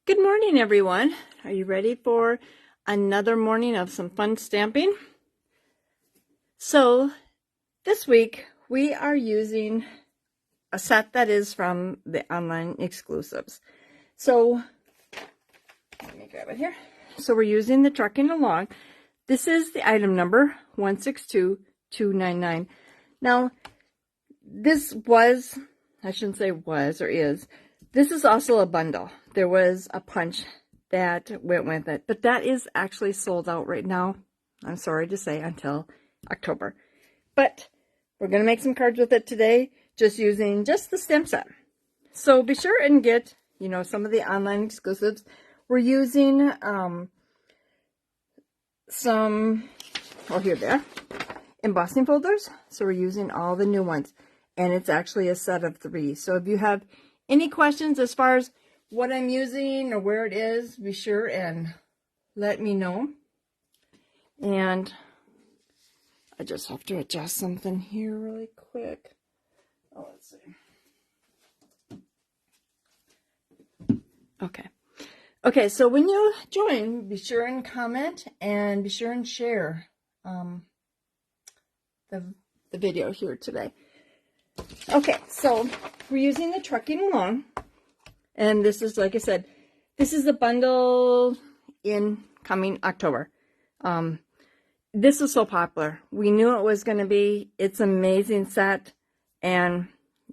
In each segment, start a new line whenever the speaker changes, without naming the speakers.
Good morning, everyone. Are you ready for another morning of some fun stamping? So this week we are using a set that is from the online exclusives. So let me grab it here. So we're using the Trucking Along. This is the item number 162299. Now this was, I shouldn't say was or is, this is also a bundle. There was a punch that went with it, but that is actually sold out right now. I'm sorry to say, until October. But we're going to make some cards with it today, just using just the stamp set. So be sure and get, some of the online exclusives. We're using some, here they are, embossing folders. So we're using all the new ones, and it's actually a set of 3. So if you have any questions as far as what I'm using or where it is, be sure and let me know. And I just have to adjust something here really quick. Oh, let's see. Okay, so when you join, be sure and comment and be sure and share the video here today. Okay, so we're using the Trucking Along, and this is, like I said, this is the bundle in coming October. This is so popular. We knew it was going to be. It's an amazing set, and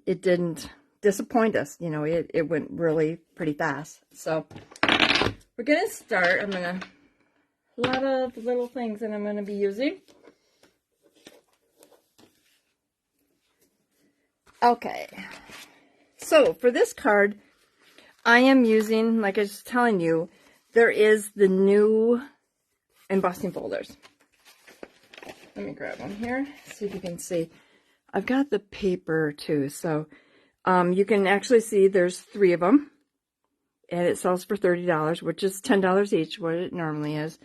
it didn't disappoint us. It went really pretty fast. So we're going to start. A lot of little things that I'm going to be using. Okay, so for this card, I am using, like I was telling you, there is the new embossing folders. Let me grab one here, see if you can see. I've got the paper too, so you can actually see there's 3 of them, and it sells for $30, which is $10 each, what it normally is,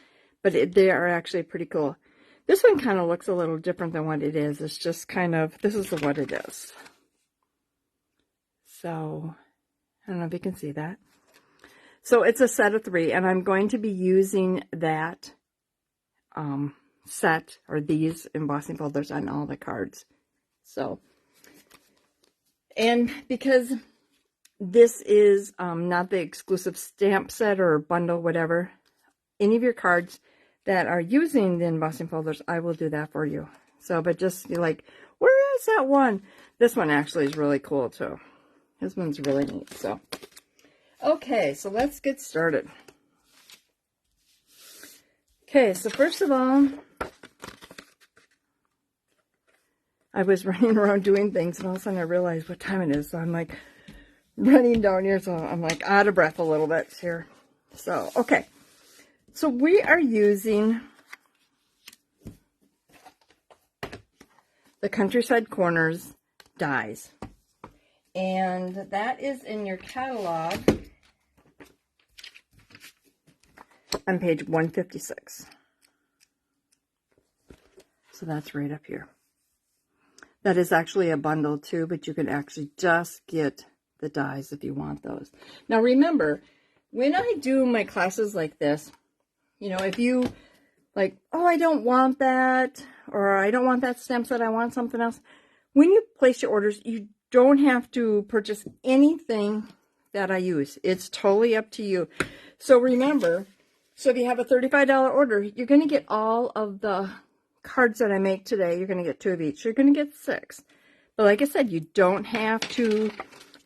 but they are actually pretty cool. This one kind of looks a little different than what it is. It's just kind of, this is what it is. So, I don't know if you can see that. So it's a set of 3, and I'm going to be using that set, or these embossing folders, on all the cards. So, and because this is not the exclusive stamp set or bundle, whatever, any of your cards that are using the embossing folders, I will do that for you. So, but just, you're like, where is that one? This one actually is really cool too. This one's really neat. So, okay, so let's get started. Okay, so first of all, I was running around doing things, and all of a sudden I realized what time it is. So I'm like running down here, so I'm like out of breath a little bit here. So, okay. So we are using the Countryside Corners dies. And that is in your catalog on page 156. So that's right up here. That is actually a bundle too, but you can actually just get the dies if you want those. Now remember, when I do my classes like this, if you like, oh, I don't want that, or I don't want that stamp set, I want something else. When you place your orders, you don't have to purchase anything that I use. It's totally up to you. So remember, so if you have a $35 order, you're going to get all of the cards that I make today. You're going to get 2 of each. You're going to get 6. But like I said, you don't have to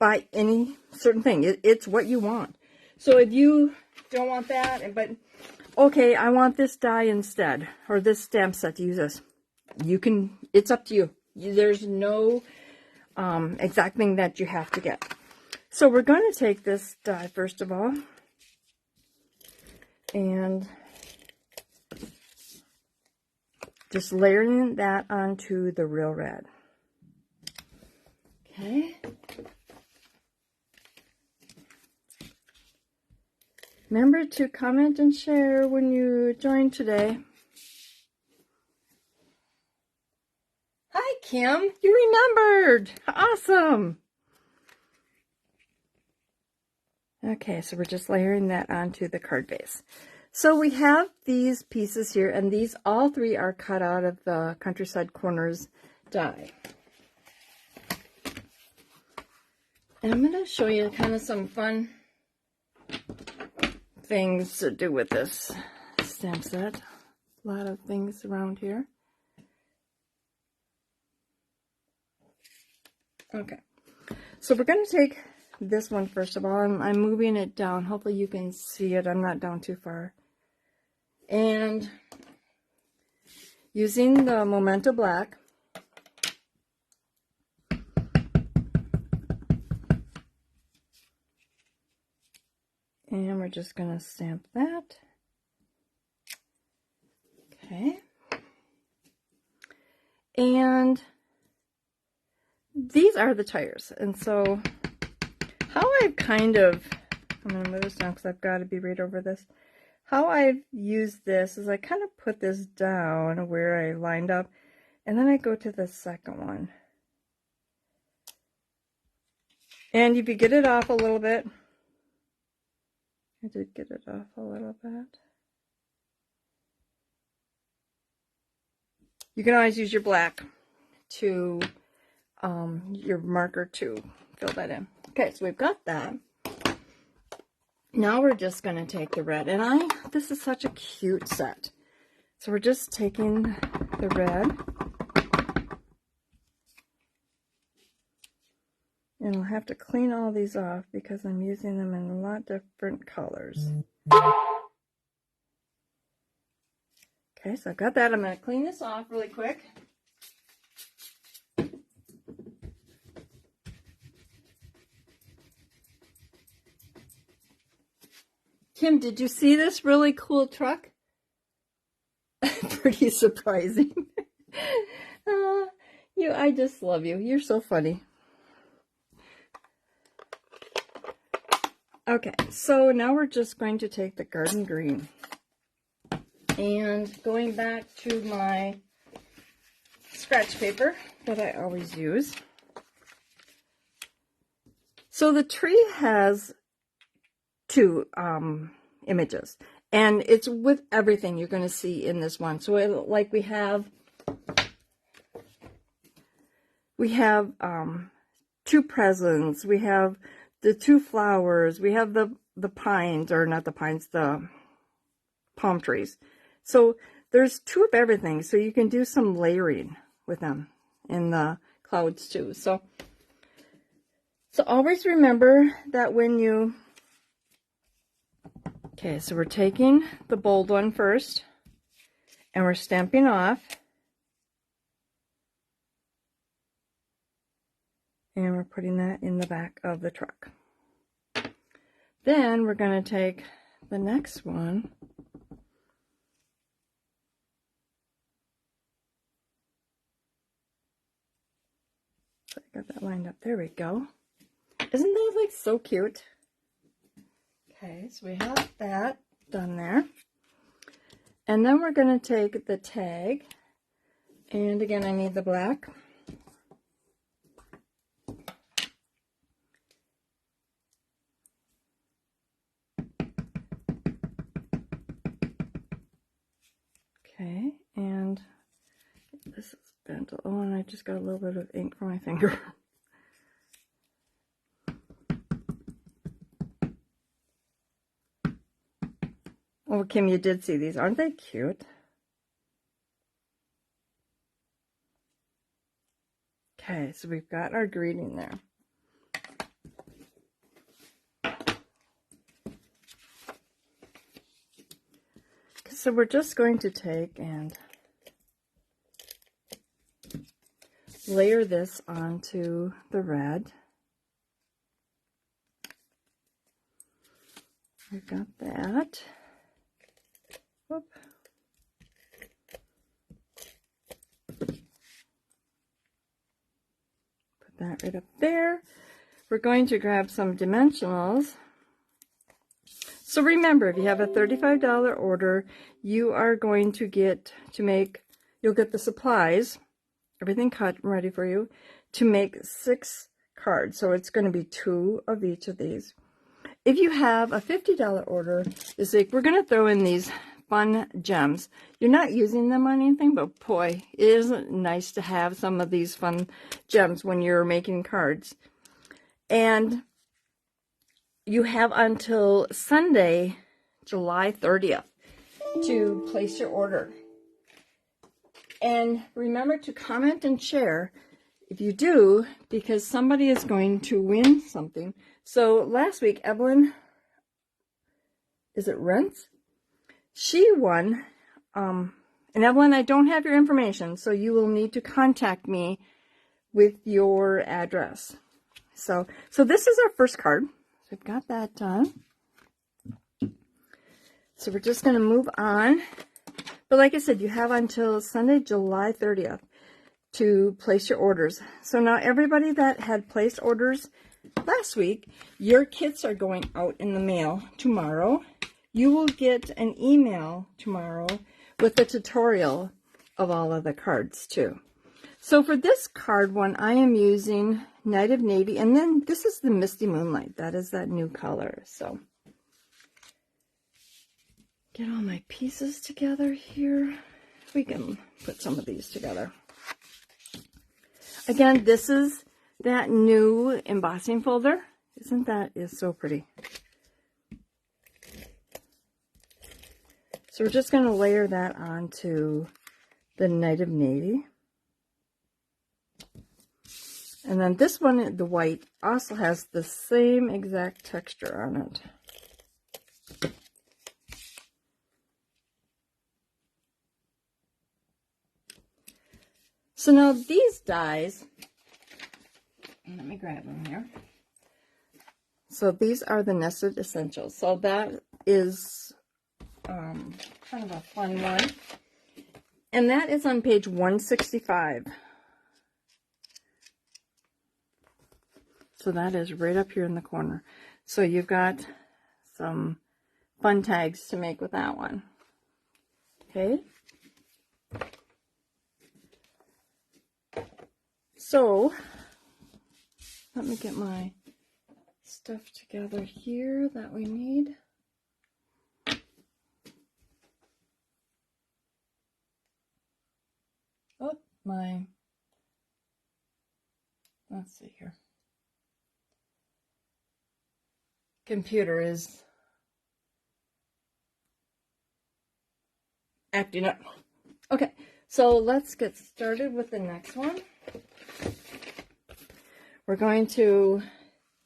buy any certain thing. It's what you want. So if you don't want that, but okay, I want this die instead, or this stamp set to use this, you can, it's up to you. There's no exact thing that you have to get. So we're going to take this die first of all, and just layering that onto the Real Red. Okay. Remember to comment and share when you join today. Hi, Kim. You remembered. Awesome. Okay, so we're just layering that onto the card base. So we have these pieces here, and these all three are cut out of the Countryside Corners die. And I'm going to show you kind of some fun things to do with this stamp set. A lot of things around here. Okay, so we're going to take this one first of all. I'm moving it down. Hopefully you can see it. I'm not down too far. And using the Memento Black, and we're just going to stamp that. Okay. And these are the tires. And so how I've kind of, I'm going to move this down because I've got to be right over this. How I've used this is I kind of put this down where I lined up, and then I go to the second one. And if you get it off a little bit, I did get it off a little bit. You can always use your black to, your marker to fill that in. Okay, so we've got that. Now we're just going to take the red, and this is such a cute set. So we're just taking the red, and I'll have to clean all these off because I'm using them in a lot of different colors. Okay, so I've got that. I'm going to clean this off really quick. Kim, did you see this really cool truck? Pretty surprising. I just love you. You're so funny. Okay, so now we're just going to take the garden green. And going back to my scratch paper that I always use. So the tree has two images, and it's with everything you're going to see in this one. So like we have two presents, we have the two flowers, we have the pines, or not the pines, the palm trees. So there's two of everything, so you can do some layering with them in the clouds too. So always remember that when you, okay, so we're taking the bold one first, and we're stamping off, and we're putting that in the back of the truck. Then we're going to take the next one, so I got that lined up. There we go. Isn't that like so cute? Okay, so we have that done there. And then we're going to take the tag, and again I need the black. Okay, and this is bent. Oh, and I just got a little bit of ink from my finger. Oh, Kim, you did see these. Aren't they cute? Okay, so we've got our greeting there. So we're just going to take and layer this onto the red. We've got that. Whoop. Put that right up there. We're going to grab some dimensionals. So remember, if you have a $35 order, you are going to you'll get the supplies, everything cut and ready for you, to make 6 cards. So it's going to be 2 of each of these. if you have a $50 order this week, we're going to throw in these fun gems. You're not using them on anything, but boy, it is nice to have some of these fun gems when you're making cards. And you have until Sunday, July 30th to place your order. And remember to comment and share if you do, because somebody is going to win something. So last week, Evelyn, is it Rents? She won. And Evelyn, I don't have your information, so you will need to contact me with your address. So this is our first card. So we've got that done. So we're just going to move on. But like I said, you have until Sunday, July 30th to place your orders. So now everybody that had placed orders last week, your kits are going out in the mail tomorrow. You will get an email tomorrow with a tutorial of all of the cards too. So for this card one, I am using Night of Navy, and then this is the Misty Moonlight. That is that new color. So get all my pieces together here. We can put some of these together. Again, this is that new embossing folder. Isn't that is so pretty? So we're just going to layer that onto the Night of Navy. And then this one, the white, also has the same exact texture on it. So now these dies, let me grab them here. So these are the Nested Essentials. So that is kind of a fun one. And that is on page 165. So that is right up here in the corner. So you've got some fun tags to make with that one. Okay. So let me get my stuff together here that we need. Oh, let's see here. Computer is acting up. Okay, so let's get started with the next one. We're going to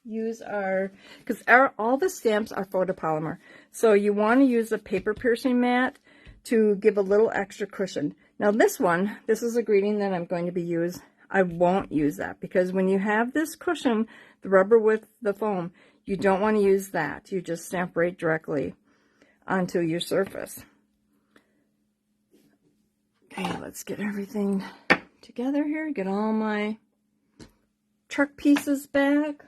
use because all the stamps are photopolymer. So you want to use a paper piercing mat to give a little extra cushion. Now this one, this is a greeting that I'm going to be used. I won't use that because when you have this cushion, the rubber with the foam, you don't want to use that. You just stamp right directly onto your surface. Okay, let's get everything together here. Get all my truck pieces back.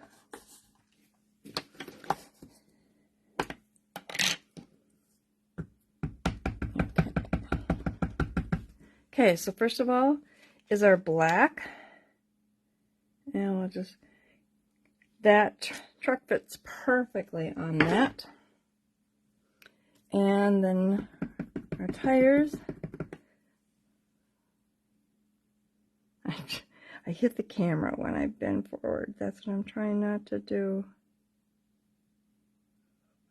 Okay, so first of all is our black. And we'll just, that truck fits perfectly on that. And then our tires. I hit the camera when I bend forward. That's what I'm trying not to do.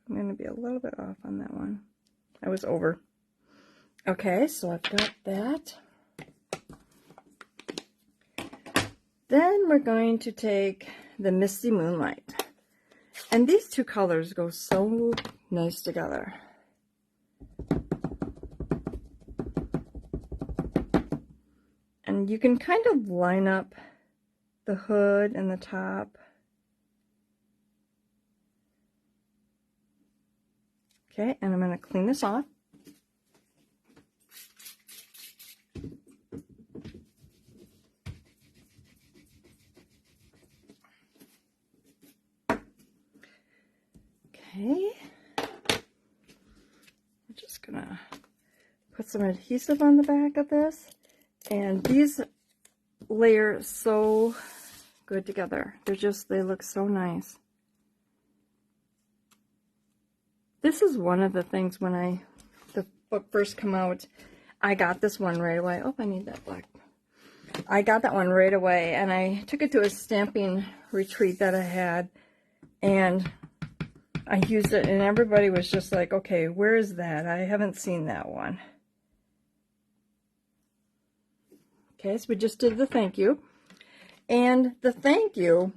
I'm going to be a little bit off on that one. I was over. Okay, so I've got that. Then we're going to take the Misty Moonlight. And these two colors go so nice together. And you can kind of line up the hood and the top. Okay, and I'm going to clean this off. Okay, I'm just going to put some adhesive on the back of this. And these layer so good together. They look so nice. This is one of the things when the book first came out, I got this one right away. Oh, I need that black. I got that one right away, and I took it to a stamping retreat that I had, and I used it, and everybody was just like, okay, where is that? I haven't seen that one. Okay, so we just did the thank you. And the thank you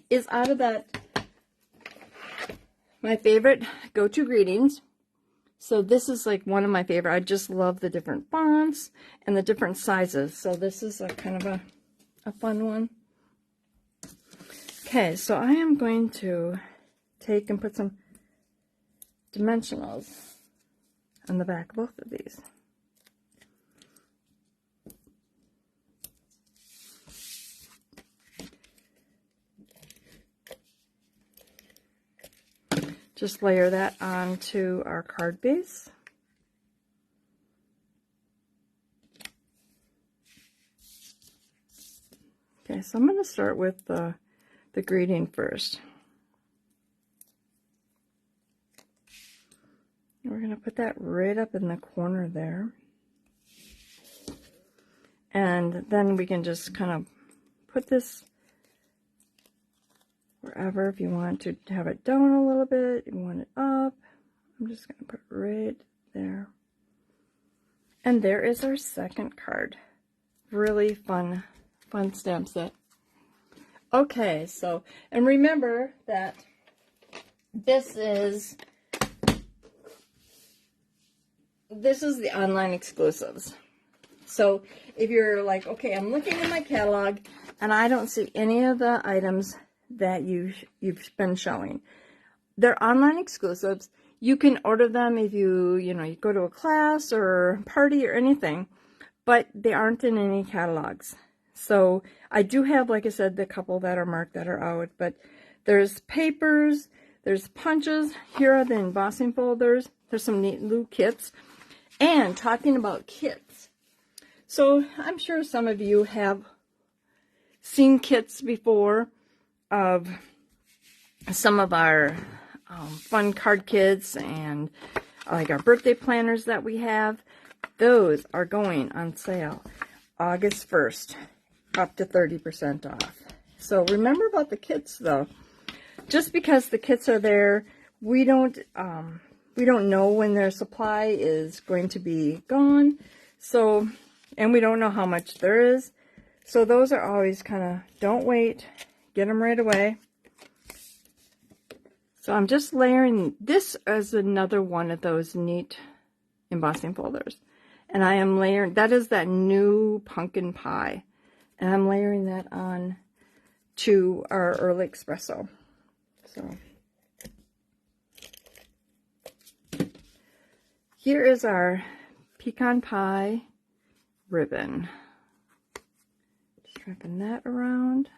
is out of that, my favorite Go-To Greetings. So this is like one of my favorite. I just love the different fonts and the different sizes. So this is a kind of a fun one. Okay, so I am going to take and put some dimensionals on the back of both of these. Just layer that onto our card base. Okay, so I'm going to start with the greeting first. We're going to put that right up in the corner there. And then we can just kind of put this wherever. If you want to have it down a little bit, you want it up. I'm just going to put it right there. And there is our second card. Really fun stamp set. Okay, so, and remember that this is the online exclusives. So if you're like, okay, I'm looking in my catalog and I don't see any of the items that you've been showing, they're online exclusives. You can order them if you go to a class or party or anything, but they aren't in any catalogs. So I do have, like I said, the couple that are marked that are out, but there's papers, there's punches. Here are the embossing folders. There's some neat little kits. And talking about kits, so I'm sure some of you have seen kits before of some of our fun card kits and like our birthday planners that we have. Those are going on sale August 1st, up to 30% off. So remember about the kits though. Just because the kits are there, we don't know when their supply is going to be gone. So, and we don't know how much there is. So those are always kind of, don't wait, get them right away. So I'm just layering, this as another one of those neat embossing folders. And I am layering, that is that new pumpkin pie. And I'm layering that on to our early espresso. So here is our pecan pie ribbon. Just wrapping that around.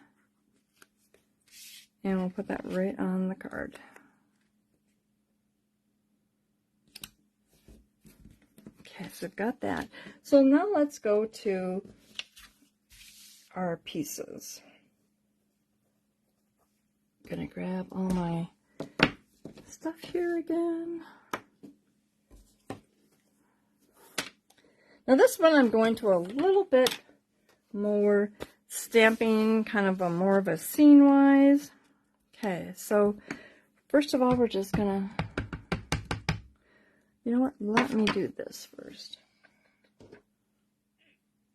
And we'll put that right on the card. Okay, so I've got that. So now let's go to our pieces. I'm gonna grab all my stuff here again. Now this one I'm going to a little bit more stamping, kind of more of a scene-wise. Okay, so first of all, we're just gonna, you know what, let me do this first.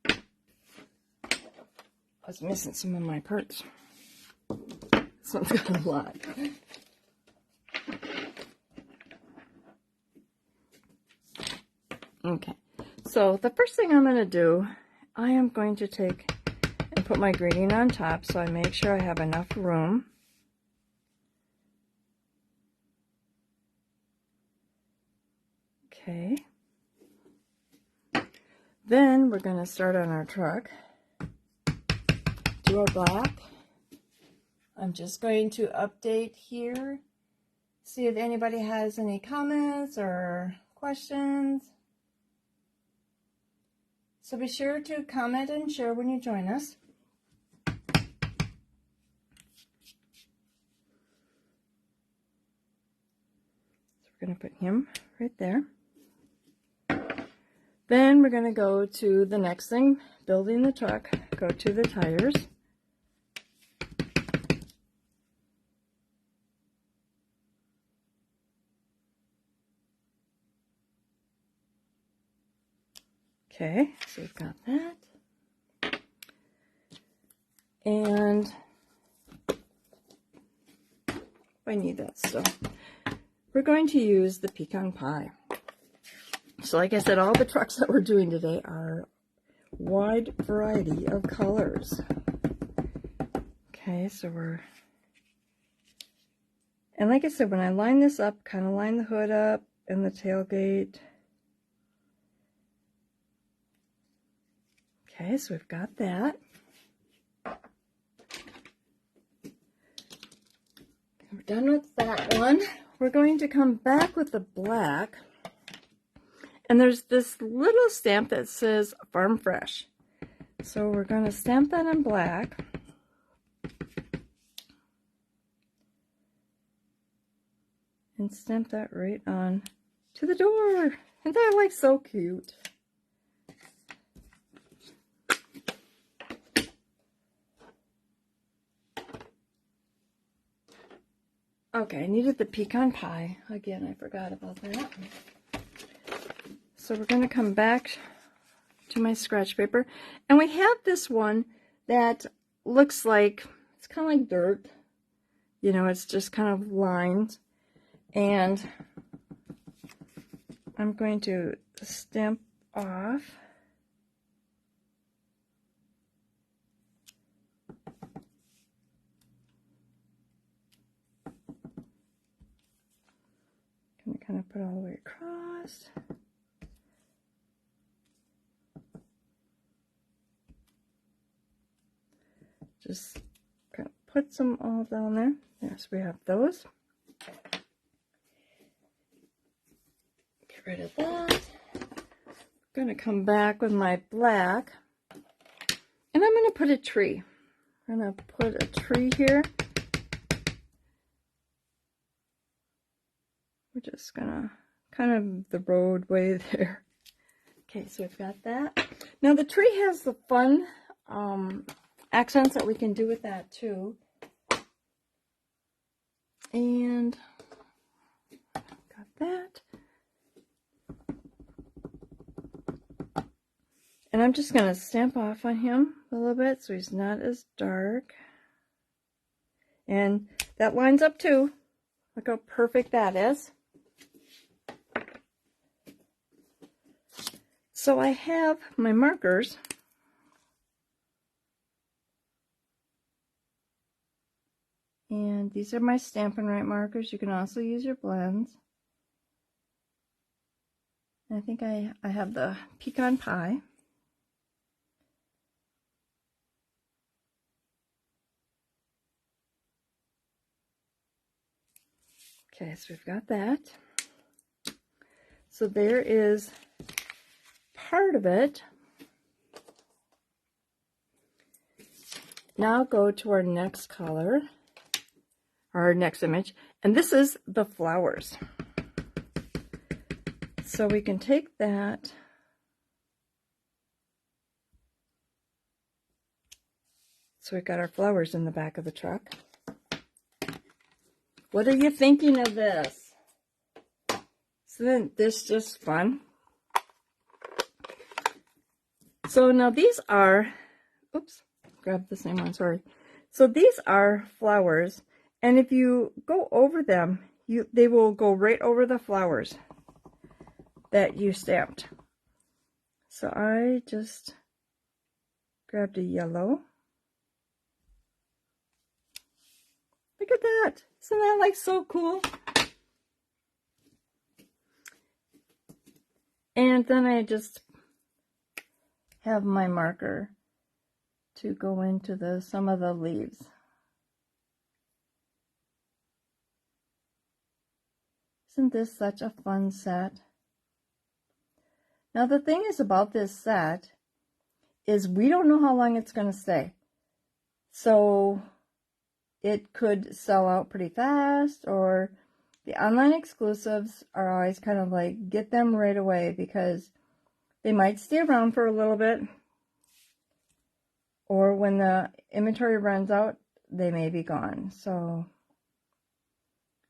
I was missing some of my parts. This one's got a lot. Okay, so the first thing I'm going to do, I am going to take and put my greeting on top so I make sure I have enough room. Okay. Then we're going to start on our truck. Do our black. I'm just going to update here, see if anybody has any comments or questions. So be sure to comment and share when you join us. we're going to put him right there. Then we're going to go to the next thing, building the truck. Go to the tires. Okay, so we've got that. And I need that still. We're going to use the pecan pie. So like I said, all the trucks that we're doing today are wide variety of colors. Okay, so and like I said, when I line this up, kind of line the hood up and the tailgate. Okay, so we've got that. We're done with that one. We're going to come back with the black. And there's this little stamp that says Farm Fresh. So we're going to stamp that in black. And stamp that right on to the door. Isn't that like so cute? Okay, I needed the pecan pie. Again, I forgot about that. So we're going to come back to my scratch paper. And we have this one that looks like, it's kind of like dirt. You know, it's just kind of lines. And I'm going to stamp off. Going to kind of put all the way across. Just kind of put some all down there. Yes, we have those. Get rid of that. I'm going to come back with my black. And I'm going to put a tree. I'm going to put a tree here. We're just going to kind of the roadway there. Okay, so we've got that. Now the tree has the fun accents that we can do with that too. And got that. And I'm just going to stamp off on him a little bit so he's not as dark. And that lines up too. Look how perfect that is. So I have my markers. And these are my Stampin' Right markers. You can also use your blends. And I think I have the pecan pie. Okay, so we've got that. So there is part of it. Now go to our next color, our next image, and this is the flowers. So we can take that so we've got our flowers in the back of the truck. What are you thinking of this? Isn't this just fun? So now these are, oops, grab the same one, sorry. So these are flowers, and if you go over them, they will go right over the flowers that you stamped. So I just grabbed a yellow. Look at that. Isn't that like so cool? And then I just have my marker to go into some of the leaves. Isn't this such a fun set? Now the thing is about this set is we don't know how long it's going to stay. So it could sell out pretty fast, or The online exclusives are always kind of like, get them right away, because they might stay around for a little bit, or when the inventory runs out, they may be gone. So,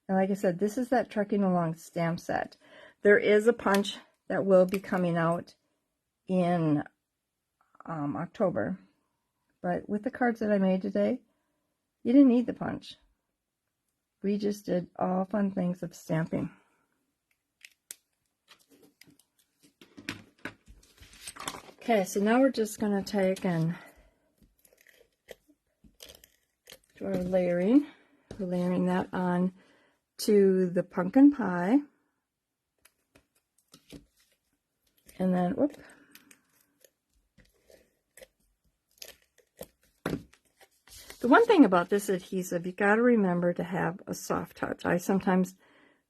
and like I said, this is that Trekking Along stamp set. There is a punch that will be coming out in October, but with the cards that I made today, you didn't need the punch. We just did all fun things of stamping. Okay, so now we're just going to take and do our layering. We're layering that on to the pumpkin pie. And then, whoop. The one thing about this adhesive, you got to remember to have a soft touch. I sometimes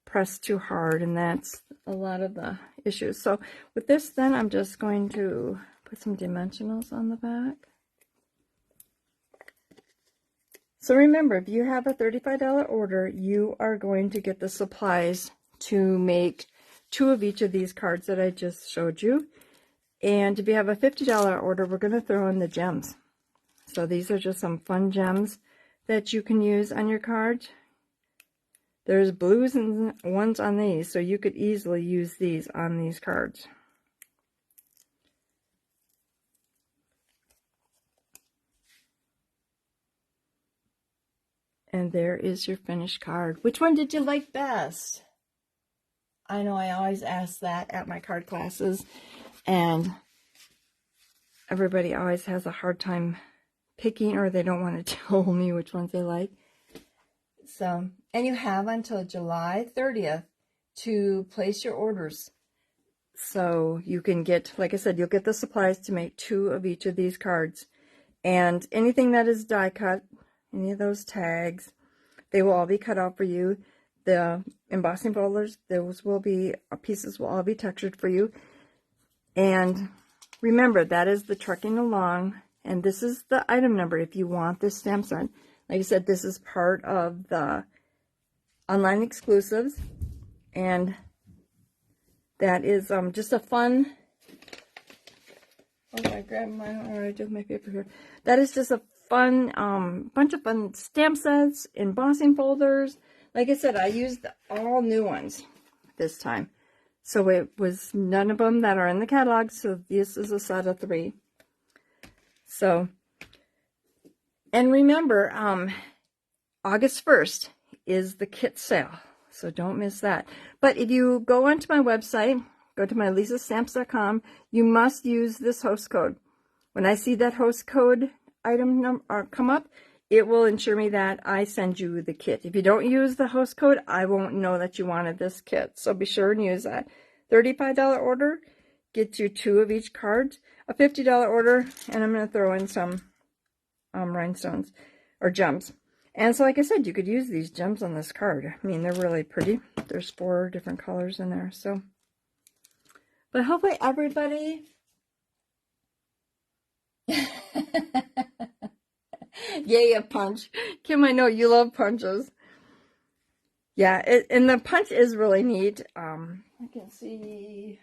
press too hard, and that's a lot of the issues. So with this, then I'm just going to put some dimensionals on the back. So remember, if you have a $35 order, you are going to get the supplies to make 2 of each of these cards that I just showed you. And if you have a $50 order, we're going to throw in the gems. So these are just some fun gems that you can use on your cards. There's blues and ones on these, so you could easily use these on these cards. And there is your finished card. Which one did you like best? I know I always ask that at my card classes, and everybody always has a hard time picking, or they don't want to tell me which ones they like. So, and you have until July 30th to place your orders. So you can get, like I said, you'll get the supplies to make 2 of each of these cards. And anything that is die cut, any of those tags, they will all be cut out for you. The embossing folders, those will be, pieces will all be textured for you. And remember, that is the Trekking Along, and this is the item number if you want this stamp set. Like I said, this is part of the online exclusives, and that is just a fun, oh, I grabbed mine, I don't know what I did with my paper here. That is just a fun, bunch of fun stamp sets, embossing folders. Like I said, I used all new ones this time. So it was none of them that are in the catalog, so this is a set of 3. So, and remember, August 1st is the kit sale, so don't miss that. But if you go onto my website, go to mylisastamps.com, you must use this host code. When I see that host code item number come up, it will ensure me that I send you the kit. If you don't use the host code, I won't know that you wanted this kit, so be sure and use that. $35 order gets you 2 of each card. A $50 order, and I'm going to throw in some rhinestones or gems. And so, like I said, you could use these gems on this card. I mean, they're really pretty. There's 4 different colors in there. So, but hopefully everybody yay, a punch. Kim, I know you love punches. Yeah, and the punch is really neat. I can see,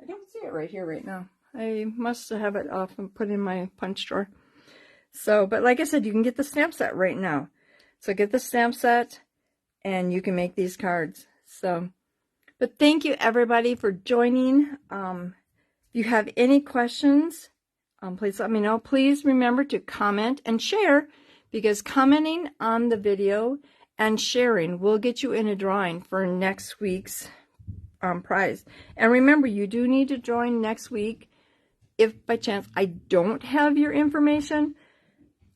I don't see it right here right now. I must have it off and put in my punch drawer. So, but like I said, you can get the stamp set right now. So get the stamp set and you can make these cards. So, but thank you everybody for joining. If you have any questions, please let me know. Please remember to comment and share, because commenting on the video and sharing will get you in a drawing for next week's prize. And remember, you do need to join next week. If by chance I don't have your information,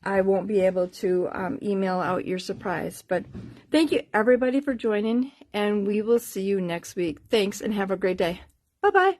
I won't be able to email out your surprise. But thank you everybody for joining, and we will see you next week. Thanks, and have a great day. Bye-bye.